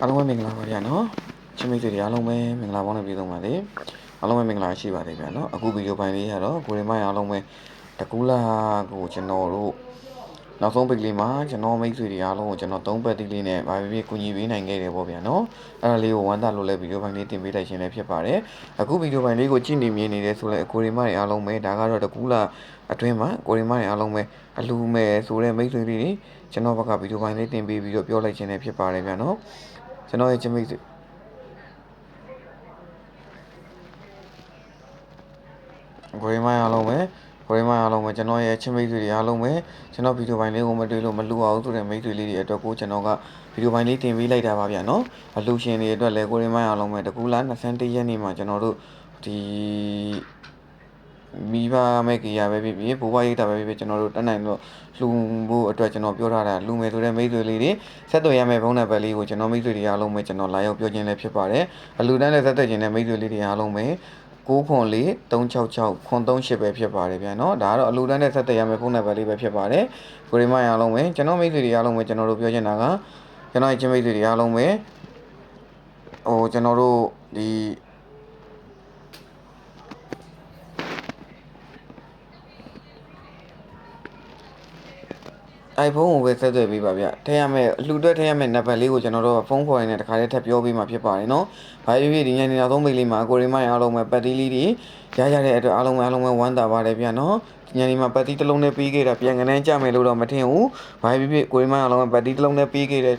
အားလုံးပဲမင်္ဂလာပါဗျာနော်ချင်းမိတ်ဆွေတွေအားလုံးပဲမင်္ဂလာပေါင်းနဲ့ပြည့်စုံပါစေအားလုံးပဲမင်္ဂလာရှိပါသေးဗျာနော်အခုဗီဒီယိုပိုင်းလေးကတော့ကိုရီမိုင်းအားလုံးပဲတကူလာကိုကျွန်တော်တို့နောက်ဆုံးပိတ်လေးမှာကျွန်တော်မိတ်ဆွေတွေအားလုံးကိုကျွန်တော်3ပတ်တိလေးနဲ့ဗာပြပြကူညီပေးနိုင်ခဲ့တယ်ပေါ့ဗျာနော်အဲ့ဒါလေးကိုဝမ်းသာလို့လည်းဗီဒီယိုပိုင်းလေးတင်ပေးလိုက်ခြင်းလည်းဖြစ်ပါတယ်အခုဗီဒီယိုပိုင်းလေးကိုကြည့်နေမြင်နေတယ်ဆိုလဲကိုရီမိုင်းအားလုံးပဲဒါကတော့တကူလာအတွင်းမှာကိုရီမိုင်းအားလုံးပဲအလူမဲ့ဆိုတဲ့မိတ်ဆွေတွေကျွန်တော်ဘက်ကဗီဒီယိုပိုင်းလေးတင်ပေးပြီးတော့ပြောလိုက်ခြင်းလည်းဖြစ်ပါတယ်ဗျာနော်ကျွန်တော်ရဲ့ချစ်မိတ်ဆွေကိုရီမိုင်းအားလုံးပဲကျွန်တော်ရဲ့ချစ်မိတ်ဆွေတွေအားလုံးပဲကျွန်တော်ဗီဒီယိုပိုင်းလေးကိုမတွေ့လို့မလူအောင်ဆိုတဲ့မိတ်ဆွေလေးတွေအတွက်ကိုကျွန်တော်ကဗီဒီယိုပိုင်းလေးတင်ပေးလိုက်တာပါဗျာနော်အလူရှင်တွေအတွက်လည်းကိုရီမိုင်းအားလုံးပဲတကူလား21ရက်နေ့မှာကျွန်တော်တို့ဒီမိဘမဲ့ကြီးရပဲဖြစ်ဖြစ်ဘိုးဘွားရိတ်တာပဲဖြစ်ဖြစ်ကျွန်တော်တို့တက်နိုင်လို့လူဖို့အတွက်ကျွန်တော်ပြောထားတာလူမယ်ဆိုတဲ့မိတ်ဆွေလေးတွေဆက်သွယ်ရမယ့်ဖုန်းနံပါတ်လေးကိုကျွန်တော်မိတ်ဆွေတွေအားလုံးပဲကျွန်တော်လာရောက်ပြောခြင်းလည်းဖြစ်ပါတယ်အလူတန်းနဲ့ဆက်သွယ်ခြင်းနဲ့မိတ်ဆွေလေးတွေအားလုံးပဲ904-366-938ပဲဖြစ်ပါတယ်ဗျာနော်ဒါကတော့အလူတန်းနဲ့ဆက်သွယ်ရမယ့်ဖုန်းနံပါတ်လေးပဲဖြစ်ပါတယ်ကိုရီမိုင်းအားလုံးပဲကျွန်တော်မိတ်ဆွေတွေအားလုံးပဲကျွန်တော်တို့ပြောချင်တာကကျွန်တော်ရဲ့ချင်းမိတ်ဆွေတွေအားလုံးပဲကျွန်တော်တို့ဒီ iPhone ကိုပဲဆက်သွယ်ပေးပါဗျထည့်ရမယ့်အလှူတွက်ထည့်ရမယ့်နံပါတ်လေးကိုကျွန်တော်တို့ဖုန်းခေါ်ရင်းနဲ့တခါတည်းထပ်ပြောပေးမှာဖြစ်ပါတယ်နော်။ဘာဖြစ်ဖြစ်ဒီညနေနောက်ဆုံးပိတ်လေးမှာကိုရီမိုင်းအားလုံးပဲပတ်တီးလေးတွေရရတဲ့အတွက်အားလုံးပဲဝမ်းသာပါတယ်ဗျနော်။ဒီညနေမှာပတ်တီးတစ်လုံးနဲ့ပြီးခဲ့တာပြန်ကနေကြမယ်လို့တော့မထင်ဘူး။ဘာဖြစ်ဖြစ်ကိုရီမိုင်းအားလုံးပဲပတ်တီးတစ်လုံးနဲ့ပြီးခဲ့တဲ့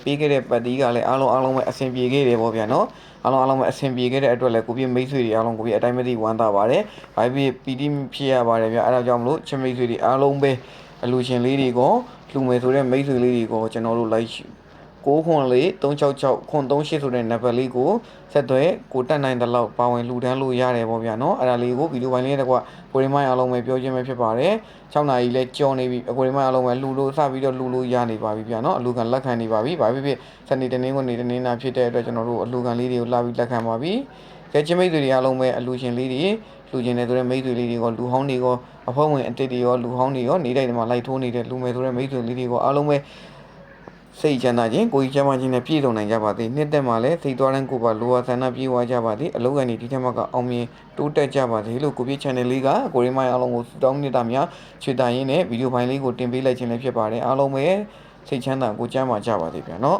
ပတ်တီးကလည်းအားလုံးပဲအဆင်ပြေခဲ့တယ်ပေါ့ဗျာနော်။အားလုံးပဲအဆင်ပြေခဲ့တဲ့အတွက်လည်းကိုပြည့်မိတ်ဆွေတွေအားလုံးကိုပြည့်အတိုင်းမသိဝမ်းသာပါတယ်။ဘာဖြစ်ဖြစ်ပီတိဖြစ်ရပါတယ်ဗျ။အဲဒါကြောင့်မလို့ချင်းမိတ်ဆွေတွေအားလုံးပဲအလူရှင်လေးတွေကိုလူမယ်ဆိုတဲ့မိတ်ဆွေလေးတွေကိုကျွန်တော်တို့လိုက်904-366-938ဆိုတဲ့နံပါတ်လေးကိုဆက်သွယ်ကိုတက်နိုင်တဲ့လောက်ပါဝင်လှူဒန်းလို့ရတယ်ပေါ့ဗျာနော်အဲ့ဒါလေးကိုဗီဒီယိုပိုင်းလေးတစ်ခွကိုရီမိုင်းအားလုံးပဲပြောခြင်းပဲဖြစ်ပါတယ်6နာရီလဲကြော်နေပြီကိုရီမိုင်းအားလုံးပဲလှူလို့စပြီးတော့လှူလို့ရနေပါပြီဗျာနော်အလူခံလက်ခံနေပါပြီဘာဖြစ်ဖြစ်စနေတနင်္ဂနွေတနင်္လာဖြစ်တဲ့အတွက်ကျွန်တော်တို့အလူခံလေးတွေကိုလာပြီးလက်ခံပါပြီကြက်ချင်းမိတ်ဆွေတွေအားလုံးပဲအလူရှင်လေးတွေလှူခြင်းနေဆိုတဲ့မိတ်ဆွေလေးတွေကလူဟောင်းတွေကအဖွဲ့ဝင်အတစ်တွေရောလူဟောင်းတွေရောနေတိုင်းမှာလိုက်ထိုးနေတဲ့လူမယ်ဆိုတဲ့မိတ်ဆွေလေးတွေကအားလုံးပဲစိတ်ချမ်းသာခြင်းကိုယ်ကြီးချမ်းသာခြင်းနဲ့ပြည့်စုံနိုင်ကြပါသည်နှစ်သက်မှာလည်းစိတ်သွားတိုင်းကိုပါလိုအပ်ဆန္ဒပြေဝကြပါသည်အလုပ်ကနေဒီထက်မှကအောင်မြင်တိုးတက်ကြပါသည်လို့ကိုပြည့် channel လေးကကိုရီမိုင်းအားလုံးကိုတောင်းနေတာများချွေတာရင်းနဲ့ဗီဒီယိုဖိုင်လေးကိုတင်ပေးလိုက်ခြင်းလည်းဖြစ်ပါတယ်အားလုံးပဲစိတ်ချမ်းသာကိုကျမ်းမာကြပါသည်ဗျာနော်